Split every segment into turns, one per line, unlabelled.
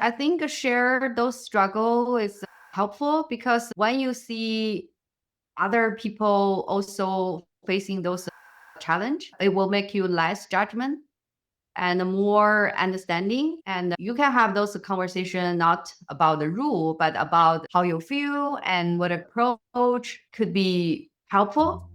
I think share those struggle is helpful because when you see other people also facing those challenge, it will make you less judgment and more understanding. And you can have those conversation not about the rule, but about how you feel and what approach could be helpful.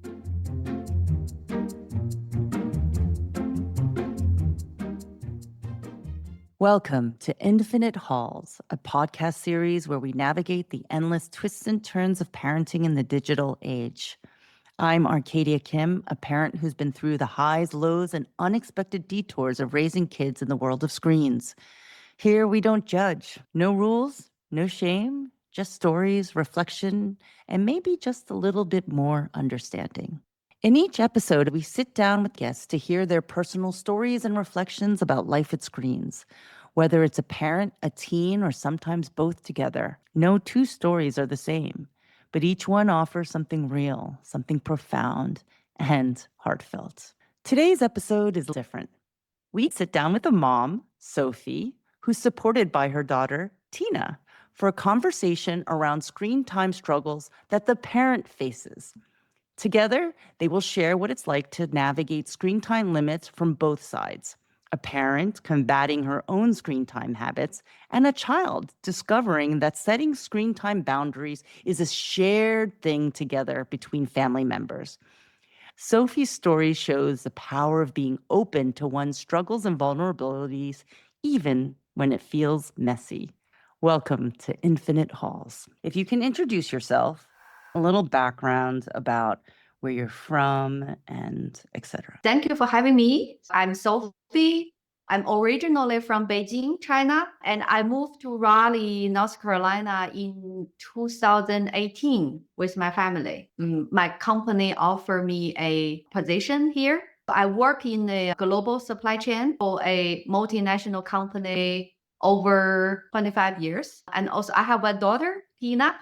Welcome to Infinite Halls, a podcast series where we navigate the endless twists and turns of parenting in the digital age. I'm Arcadia Kim, a parent who's been through the highs, lows, and unexpected detours of raising kids in the world of screens. Here we don't judge. No rules, no shame, just stories, reflection, and maybe just a little bit more understanding. In each episode, we sit down with guests to hear their personal stories and reflections about life at screens. Whether it's a parent, a teen, or sometimes both together, no two stories are the same, but each one offers something real, something profound, and heartfelt. Today's episode is different. We sit down with a mom, Sophie, who's supported by her daughter, Tina, for a conversation around screen time struggles that the parent faces. Together, they will share what it's like to navigate screen time limits from both sides. A parent combating her own screen time habits, and a child discovering that setting screen time boundaries is a shared thing together between family members. Sophie's story shows the power of being open to one's struggles and vulnerabilities, even when it feels messy. Welcome to Infinite Halls. If you can introduce yourself, a little background about where you're from, and etc.
Thank you for having me. I'm Sophie. I'm originally from Beijing, China, and I moved to Raleigh, North Carolina in 2018 with my family. My company offered me a position here. I work in a global supply chain for a multinational company over 25 years. And also I have a daughter, Tina,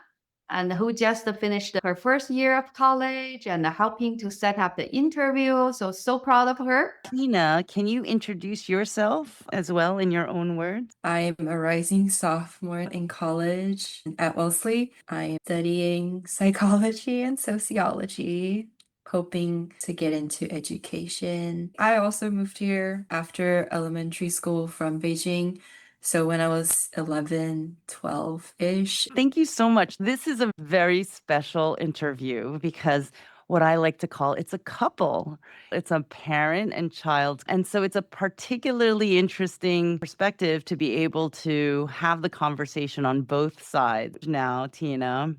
and who just finished her first year of college and helping to set up the interview. So proud of her.
Tina, can you introduce yourself as well in your own words?
I'm a rising sophomore in college at Wellesley. I'm studying psychology and sociology, hoping to get into education. I also moved here after elementary school from Beijing. So when I was 11, 12-ish.
Thank you so much. This is a very special interview because what I like to call it's a couple. It's a parent and child. And so it's a particularly interesting perspective to be able to have the conversation on both sides. Now, Tina,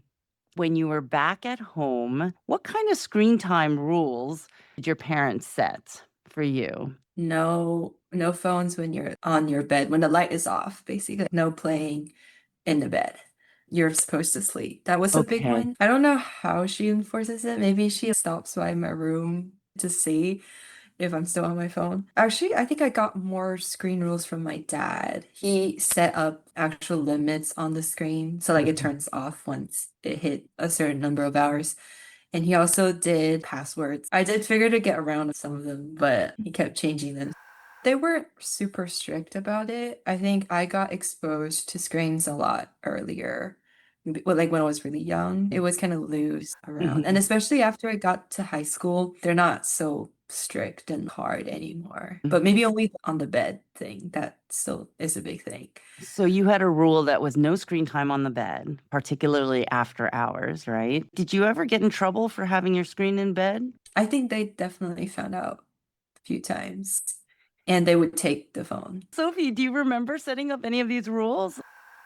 when you were back at home, what kind of screen time rules did your parents set for you?
No phones when you're on your bed, when the light is off, basically. No playing in the bed. You're supposed to sleep. That was a big
Okay.
one. I don't know how she enforces it. Maybe she stops by my room to see if I'm still on my phone. Actually, I think I got more screen rules from my dad. He set up actual limits on the screen. So like it turns off once it hit a certain number of hours. And he also did passwords. I did figure to get around some of them, but he kept changing them. They weren't super strict about it. I think I got exposed to screens a lot earlier. Well, like when I was really young, it was kind of loose around. And especially after I got to high school, they're not so strict and hard anymore. But maybe only on the bed thing, that still is a big thing.
So you had a rule that was no screen time on the bed, particularly after hours, right? Did you ever get in trouble for having your screen in bed?
I think they definitely found out a few times. And they would take the phone.
Sophie, do you remember setting up any of these rules?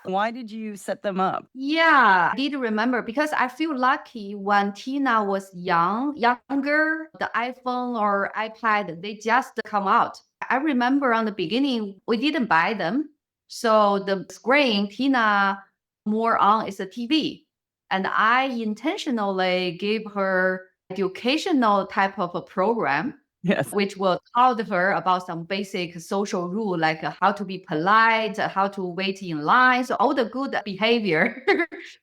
Why did you set them up?
Yeah, I did remember because I feel lucky when Tina was younger, the iPhone or iPad, they just come out. I remember on the beginning, we didn't buy them. So the screen Tina more on is a TV. And I intentionally gave her educational type of a program
Yes.
which will taught her about some basic social rule, like how to be polite, how to wait in line. So all the good behavior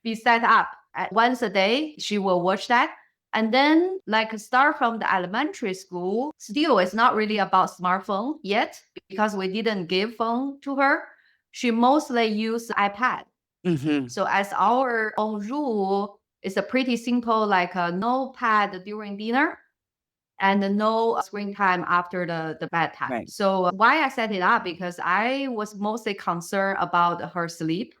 be set up. Once a day, she will watch that. And then like start from the elementary school, still it's not really about smartphone yet because we didn't give phone to her. she mostly use iPad.
Mm-hmm.
So as our own rule, it's a pretty simple, like no pad during dinner and no screen time after the bedtime.
Right.
So why I set it up, because I was mostly concerned about her sleep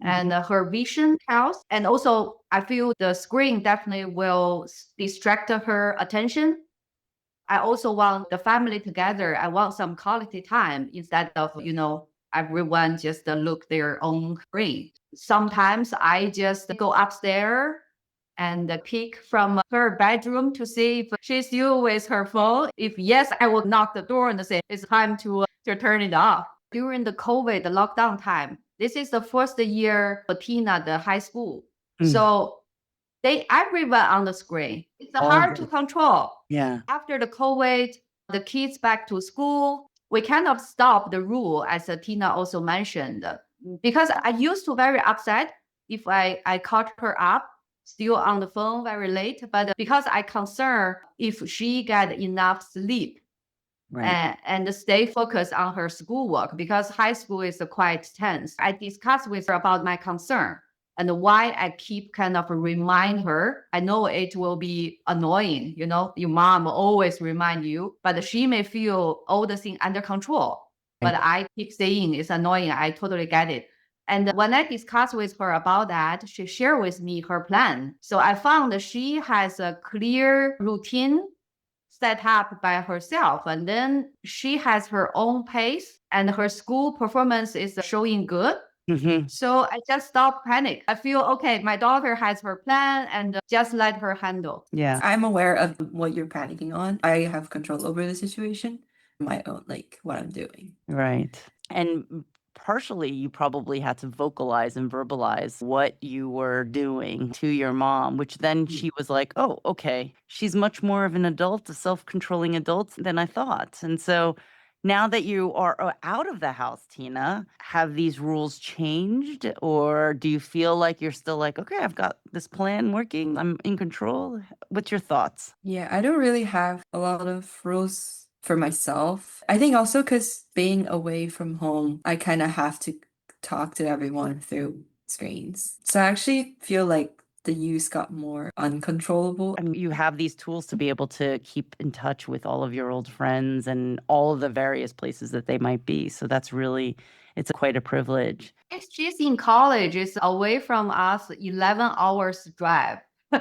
and her vision health. And also I feel the screen definitely will distract her attention. I also want the family together. I want some quality time instead of, everyone just look their own screen. Sometimes I just go upstairs and peek from her bedroom to see if she's still with her phone. If yes, I will knock the door and say, it's time to turn it off. During the COVID, the lockdown time, this is the first year for Tina, the high school. So everyone on the screen. It's hard to control.
Yeah.
After the COVID, the kids back to school, we cannot stop the rule, as Tina also mentioned, because I used to very upset if I caught her up still on the phone very late, but because I concerned if she get enough sleep.
Right.
And stay focused on her schoolwork, because high school is quite tense. I discussed with her about my concern and why I keep kind of remind her. I know it will be annoying, your mom always remind you, but she may feel all the things under control. But I keep saying it's annoying. I totally get it. And when I discussed with her about that, she shared with me her plan. So I found that she has a clear routine set up by herself, and then she has her own pace and her school performance is showing good. So I just stop panic. I feel okay, my daughter has her plan and just let her handle.
Yeah.
I'm aware of what you're panicking on. I have control over the situation, my own, like what I'm doing.
Right. And partially you probably had to vocalize and verbalize what you were doing to your mom, which then she was like, oh, okay, she's much more of an adult, a self-controlling adult than I thought. And so now that you are out of the house, Tina, have these rules changed? Or do you feel like you're still like, okay, I've got this plan working, I'm in control? What's your thoughts?
Yeah, I don't really have a lot of rules for myself. I think also because being away from home, I kind of have to talk to everyone through screens. So I actually feel like the use got more uncontrollable.
I mean, you have these tools to be able to keep in touch with all of your old friends and all of the various places that they might be. So that's really, it's quite a privilege.
She's in college. It's away from us 11 hours drive.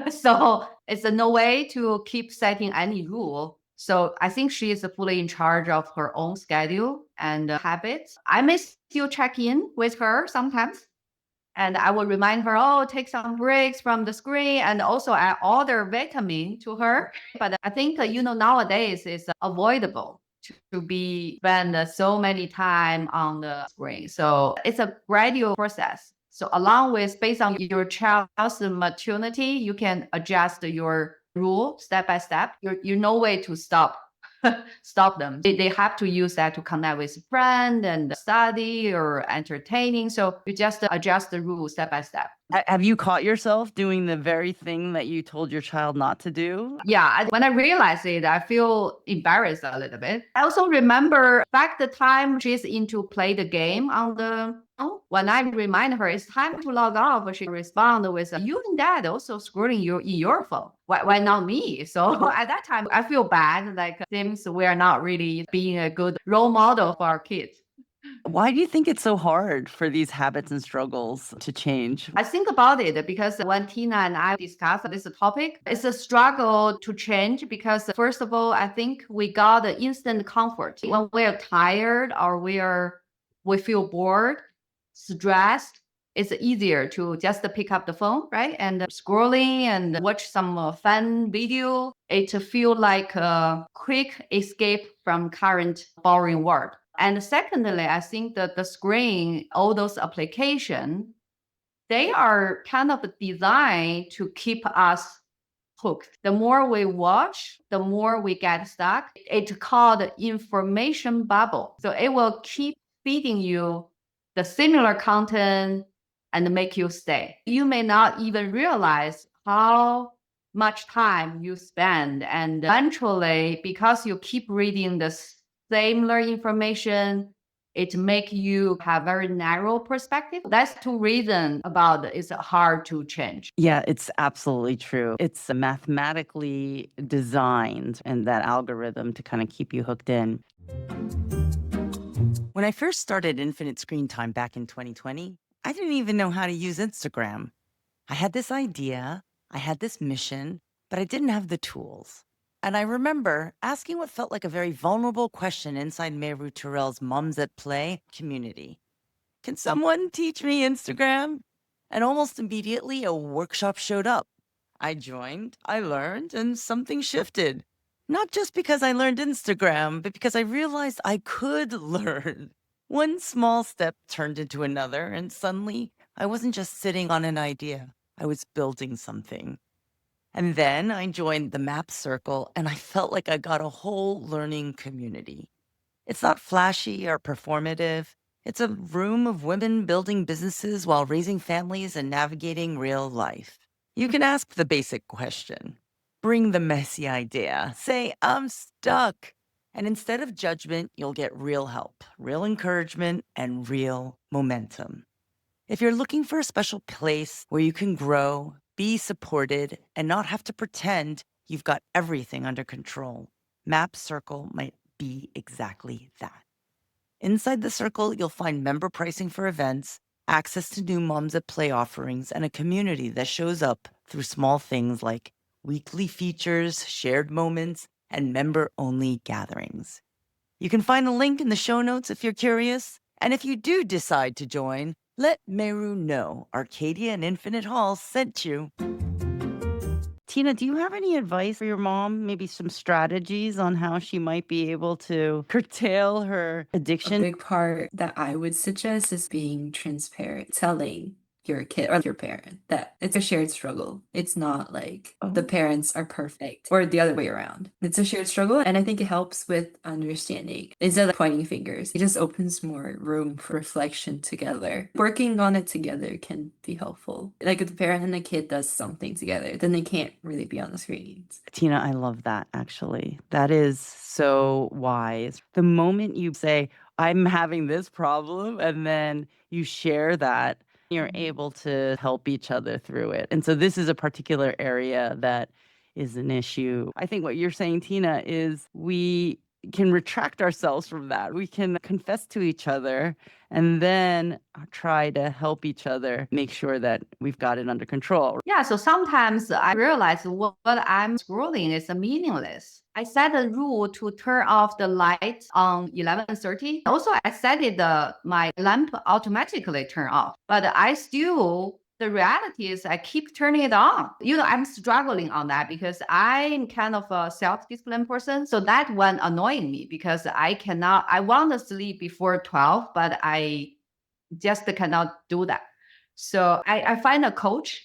So it's no way to keep setting any rule. So I think she is fully in charge of her own schedule and habits. I may still check in with her sometimes. And I will remind her, oh, take some breaks from the screen. And also I order vitamin to her. But I think, nowadays it's avoidable to be spend so many time on the screen. So it's a gradual process. So along with, based on your child's maturity, you can adjust your rule step by step. You're no way to stop them. They have to use that to connect with friend and study or entertaining. So you just adjust the rules step by step.
Have you caught yourself doing the very thing that you told your child not to do?
Yeah, when I realize it, I feel embarrassed a little bit. I also remember back the time she's into play the game on the when I remind her it's time to log off, she respond with, you and dad also scrolling in your phone. Why not me? So at that time, I feel bad, like seems we are not really being a good role model for our kids.
Why do you think it's so hard for these habits and struggles to change?
I think about it because when Tina and I discuss this topic, it's a struggle to change because first of all, I think we got the instant comfort. When we are tired or we feel bored, stressed, it's easier to just pick up the phone, right? And scrolling and watch some fun video. It feel like a quick escape from current boring world. And secondly, I think that the screen, all those applications, they are kind of designed to keep us hooked. The more we watch, the more we get stuck. It's called information bubble. So it will keep feeding you the similar content and make you stay. You may not even realize how much time you spend. And eventually, because you keep reading the similar information, it make you have very narrow perspective. That's two reasons about it's hard to change.
Yeah, it's absolutely true. It's mathematically designed and that algorithm to kind of keep you hooked in. When I first started Infinite Screen Time back in 2020, I didn't even know how to use Instagram. I had this idea, I had this mission, but I didn't have the tools. And I remember asking what felt like a very vulnerable question inside Meru Terrell's Moms at Play community. Can someone teach me Instagram? And almost immediately, a workshop showed up. I joined, I learned, and something shifted. Not just because I learned Instagram, but because I realized I could learn. One small step turned into another, and suddenly I wasn't just sitting on an idea, I was building something. And then I joined the Map Circle, and I felt like I got a whole learning community. It's not flashy or performative. It's a room of women building businesses while raising families and navigating real life. You can ask the basic question. Bring the messy idea. Say, I'm stuck. And instead of judgment, you'll get real help, real encouragement, and real momentum. If you're looking for a special place where you can grow, be supported, and not have to pretend you've got everything under control, Map Circle might be exactly that. Inside the circle, you'll find member pricing for events, access to new Moms at Play offerings, and a community that shows up through small things like weekly features, shared moments, and member-only gatherings. You can find a link in the show notes if you're curious. And if you do decide to join, let Meru know Arcadia and Infinite Halls sent you. Tina, do you have any advice for your mom? Maybe some strategies on how she might be able to curtail her
A
addiction?
big part that I would suggest is being transparent, telling your kid or your parent that it's a shared struggle. It's not like the parents are perfect or the other way around. It's a shared struggle, and I think it helps with understanding. Instead of pointing fingers, it just opens more room for reflection together. Working on it together can be helpful. Like if the parent and the kid does something together, then they can't really be on the screens.
Tina, I love that, actually. That is so wise. The moment you say, I'm having this problem, and then you share that, you're able to help each other through it. And so this is a particular area that is an issue. I think what you're saying, Tina, is we can retract ourselves from that. We can confess to each other and then try to help each other make sure that we've got it under control.
Yeah, so sometimes I realize what I'm scrolling is meaningless. I set a rule to turn off the light on 11:30. Also, I set it my lamp automatically turn off, but the reality is I keep turning it on. I'm struggling on that because I'm kind of a self-disciplined person. So that one annoying me because I want to sleep before 12, but I just cannot do that. So I find a coach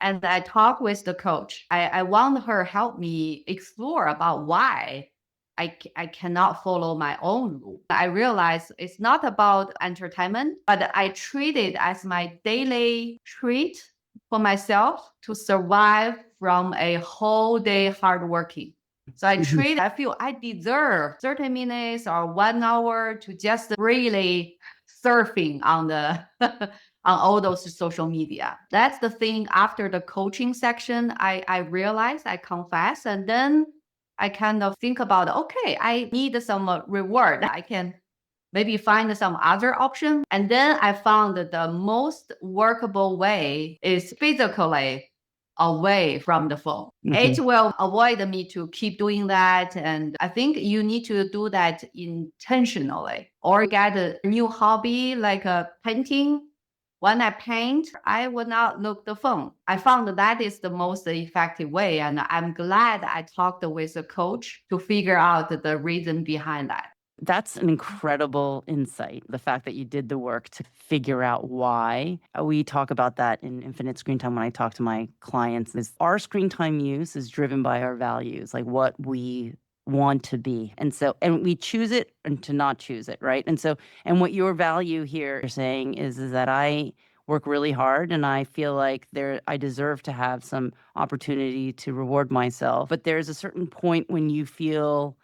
and I talk with the coach. I want her help me explore about why I cannot follow my own rule. I realize it's not about entertainment, but I treat it as my daily treat for myself to survive from a whole day hard working. So I feel I deserve 30 minutes or 1 hour to just really surfing on the on all those social media. That's the thing. After the coaching section, I realized, I confess, and then I kind of think about, okay, I need some reward. I can maybe find some other option. And then I found that the most workable way is physically away from the phone. It will avoid me to keep doing that. And I think you need to do that intentionally or get a new hobby like painting. When I paint, I will not look the phone. I found that is the most effective way. And I'm glad I talked with a coach to figure out the reason behind that.
That's an incredible insight. The fact that you did the work to figure out why. We talk about that in Infinite Screen Time when I talk to my clients. Is our screen time use is driven by our values, like what we want to be. And we choose it and to not choose it, right? And what your value here you're saying is that I work really hard and I feel like I deserve to have some opportunity to reward myself. But there's a certain point when you feel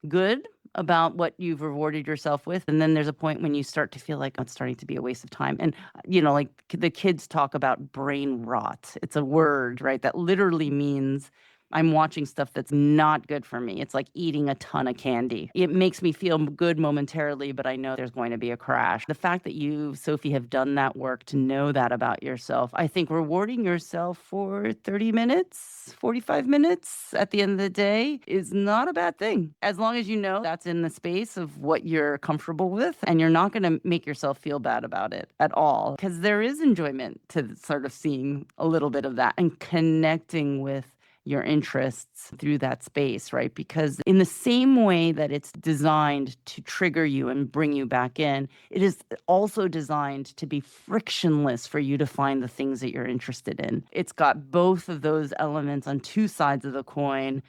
good about what you've rewarded yourself with. And then there's a point when you start to feel like it's starting to be a waste of time. And, like the kids talk about brain rot. It's a word, right? That literally means I'm watching stuff that's not good for me. It's like eating a ton of candy. It makes me feel good momentarily, but I know there's going to be a crash. The fact that you, Sophie, have done that work to know that about yourself, I think rewarding yourself for 30 minutes, 45 minutes at the end of the day is not a bad thing. As long as you know that's in the space of what you're comfortable with and you're not going to make yourself feel bad about it at all. Because there is enjoyment to sort of seeing a little bit of that and connecting with your interests through that space, right? Because in the same way that it's designed to trigger you and bring you back in, it is also designed to be frictionless for you to find the things that you're interested in. It's got both of those elements on two sides of the coin.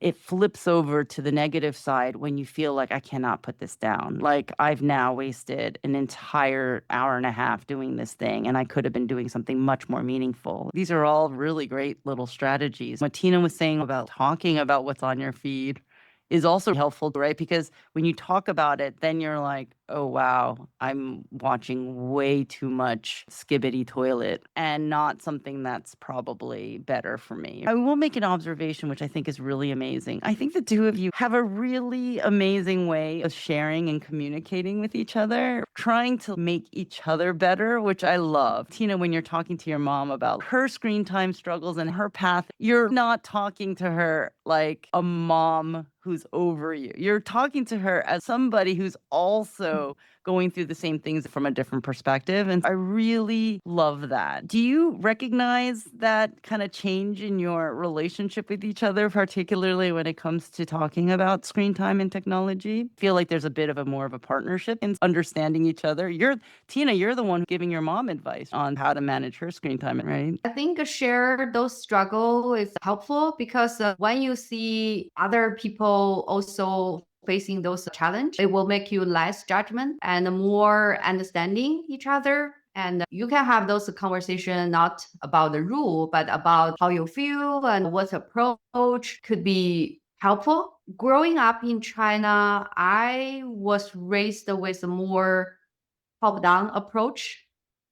It flips over to the negative side when you feel like I cannot put this down. Like I've now wasted an entire hour and a half doing this thing and I could have been doing something much more meaningful. These are all really great little strategies. What Tina was saying about talking about what's on your feed is also helpful, right? Because when you talk about it, then you're like, oh, wow, I'm watching way too much skibbity toilet and not something that's probably better for me. I will make an observation, which I think is really amazing. I think the two of you have a really amazing way of sharing and communicating with each other, trying to make each other better, which I love. Tina, when you're talking to your mom about her screen time struggles and her path, you're not talking to her like a mom who's over you. You're talking to her as somebody who's also going through the same things from a different perspective. And I really love that. Do you recognize that kind of change in your relationship with each other, particularly when it comes to talking about screen time and technology? Feel like there's a bit of a more of a partnership in understanding each other. Tina, you're the one giving your mom advice on how to manage her screen time, right?
I think share those struggle is helpful because when you see other people also facing those challenges, it will make you less judgment and more understanding each other. And you can have those conversations not about the rule, but about how you feel and what approach could be helpful. Growing up in China, I was raised with a more top-down approach.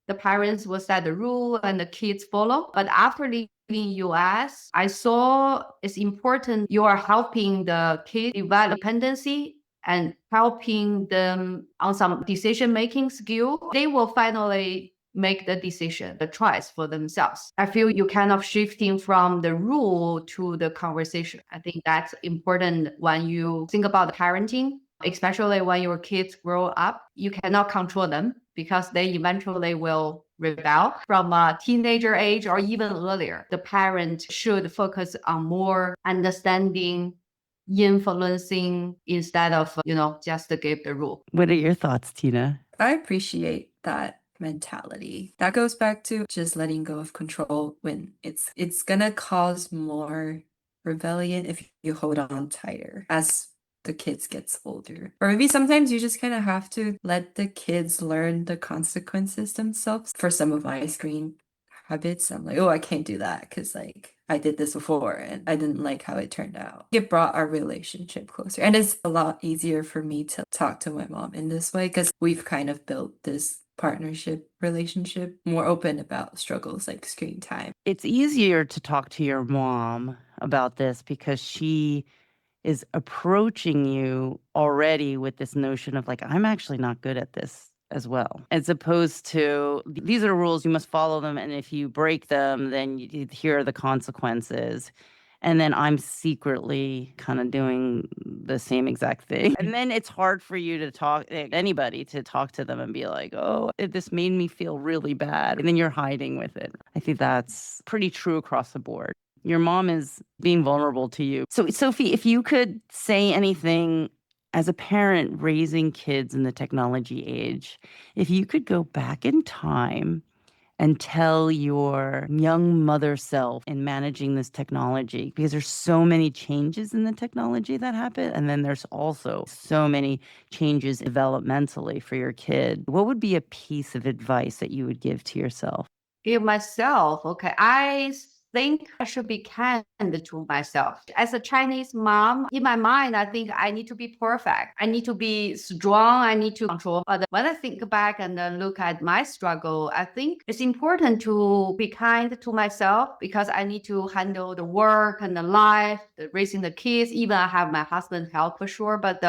The parents will set the rule and the kids follow. But after leaving US, I saw it's important you are helping the kids develop dependency and helping them on some decision-making skill. They will finally make the decision, the choice for themselves. I feel you kind of shifting from the rule to the conversation. I think that's important when you think about parenting, especially when your kids grow up. You cannot control them because they eventually will rebel from a teenager age or even earlier. The parent should focus on more understanding, influencing instead of, just to give the rule.
What are your thoughts, Tina?
I appreciate that mentality. That goes back to just letting go of control when it's gonna cause more rebellion if you hold on tighter as the kids gets older. Or maybe sometimes you just kind of have to let the kids learn the consequences themselves. For some of my screen habits, I'm like, oh, I can't do that because like I did this before and I didn't like how it turned out. It brought our relationship closer. And it's a lot easier for me to talk to my mom in this way because we've kind of built this partnership relationship, more open about struggles like screen time.
It's easier to talk to your mom about this because she is approaching you already with this notion of like, I'm actually not good at this as well, as opposed to these are the rules, you must follow them. And if you break them, then here are the consequences. And then I'm secretly kind of doing the same exact thing. And then it's hard for you to talk, anybody to talk to them and be like, oh, this made me feel really bad. And then you're hiding with it. I think that's pretty true across the board. Your mom is being vulnerable to you. So, Sophie, if you could say anything as a parent raising kids in the technology age, if you could go back in time and tell your young mother self in managing this technology, because there's so many changes in the technology that happen, and then there's also so many changes developmentally for your kid, what would be a piece of advice that you would give to yourself?
Give myself, okay, I think I should be kind to myself. As a Chinese mom, in my mind, I think I need to be perfect. I need to be strong. I need to control. But when I think back and then look at my struggle, I think it's important to be kind to myself because I need to handle the work and the life, raising the kids. Even I have my husband's help for sure, but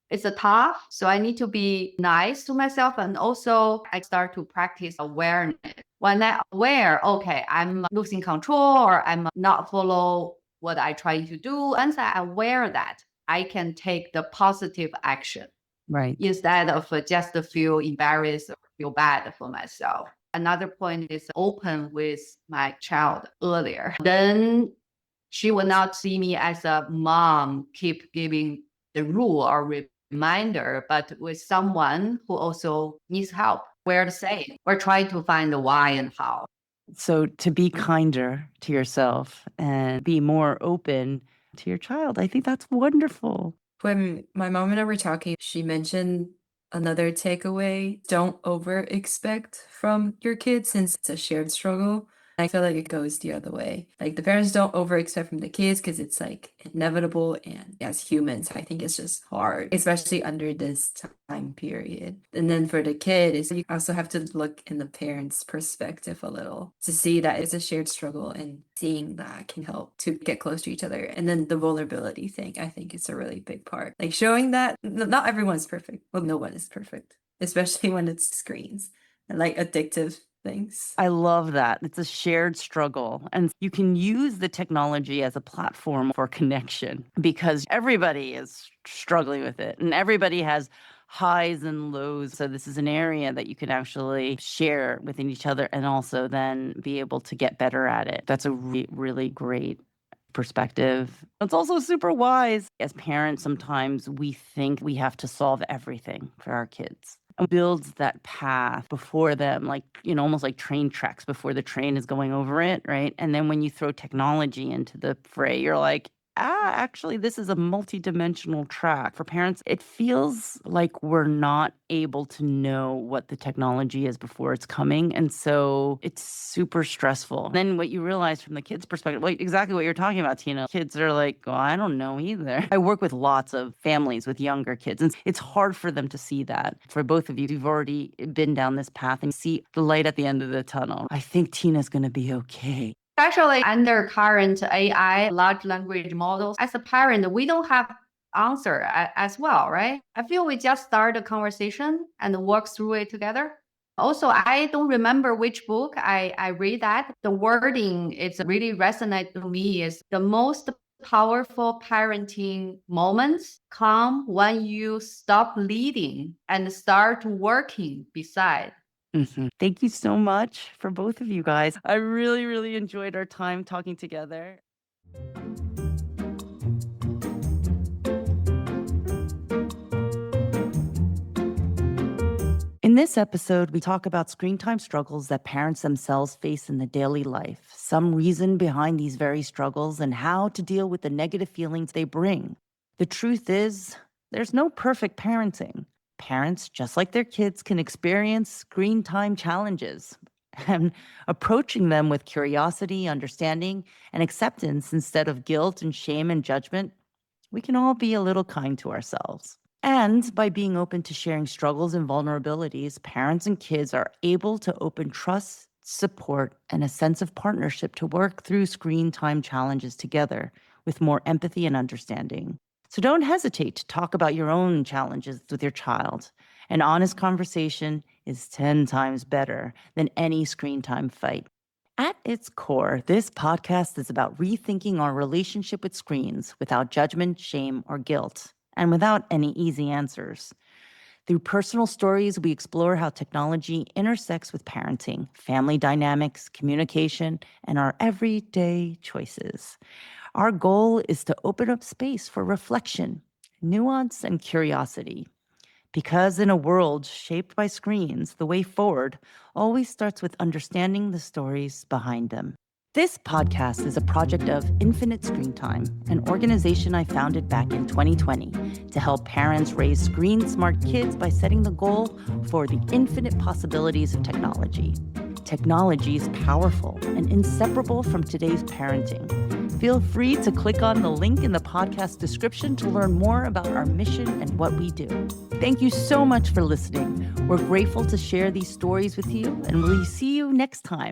it's a tough. So I need to be nice to myself. And also I start to practice awareness. When I'm aware, okay, I'm losing control or I'm not follow what I try to do. Once I'm aware that, I can take the positive action.
Right.
Instead of just feel embarrassed or feel bad for myself. Another point is open with my child earlier. Then she will not see me as a mom, keep giving the rule or reminder, but with someone who also needs help. Where to say, we're trying to find the why and how.
So to be kinder to yourself and be more open to your child, I think that's wonderful.
When my mom and I were talking, she mentioned another takeaway: don't over expect from your kids since it's a shared struggle. I feel like it goes the other way. Like the parents don't over expect from the kids because it's like inevitable, and as humans, I think it's just hard, especially under this time period. And then for the kid, is you also have to look in the parents' perspective a little to see that it's a shared struggle, and seeing that can help to get close to each other. And then the vulnerability thing, I think it's a really big part. Like showing that not everyone's perfect. Well, no one is perfect, especially when it's screens and like addictive things.
I love that. It's a shared struggle. And you can use the technology as a platform for connection because everybody is struggling with it and everybody has highs and lows. So this is an area that you can actually share within each other and also then be able to get better at it. That's a really great perspective. It's also super wise. As parents, sometimes we think we have to solve everything for our kids. And builds that path before them, like, almost like train tracks before the train is going over it, right? And then when you throw technology into the fray, you're like, actually, this is a multi-dimensional track. For parents, it feels like we're not able to know what the technology is before it's coming. And so it's super stressful. Then what you realize from the kids' perspective, like exactly what you're talking about, Tina, kids are like, well, I don't know either. I work with lots of families with younger kids, and it's hard for them to see that. For both of you, you've already been down this path and see the light at the end of the tunnel. I think Tina's going to be okay.
Especially under current AI, large language models, as a parent, we don't have answer as well, right? I feel we just start a conversation and work through it together. Also, I don't remember which book I read that. The wording, it's really resonate to me is the most powerful parenting moments come when you stop leading and start working beside.
Mm-hmm. Thank you so much for both of you guys. I really enjoyed our time talking together. In this episode, we talk about screen time struggles that parents themselves face in the daily life, some reason behind these very struggles, and how to deal with the negative feelings they bring. The truth is, there's no perfect parenting. Parents, just like their kids, can experience screen time challenges, and approaching them with curiosity, understanding, and acceptance instead of guilt and shame and judgment, we can all be a little kind to ourselves. And by being open to sharing struggles and vulnerabilities, parents and kids are able to open trust, support, and a sense of partnership to work through screen time challenges together with more empathy and understanding. So don't hesitate to talk about your own challenges with your child. An honest conversation is 10 times better than any screen time fight. At its core, this podcast is about rethinking our relationship with screens without judgment, shame, or guilt, and without any easy answers. Through personal stories, we explore how technology intersects with parenting, family dynamics, communication, and our everyday choices. Our goal is to open up space for reflection, nuance, and curiosity. Because in a world shaped by screens, the way forward always starts with understanding the stories behind them. This podcast is a project of Infinite Screen Time, an organization I founded back in 2020 to help parents raise screen-smart kids by setting the goal for the infinite possibilities of technology. Technology is powerful and inseparable from today's parenting. Feel free to click on the link in the podcast description to learn more about our mission and what we do. Thank you so much for listening. We're grateful to share these stories with you, and we'll see you next time.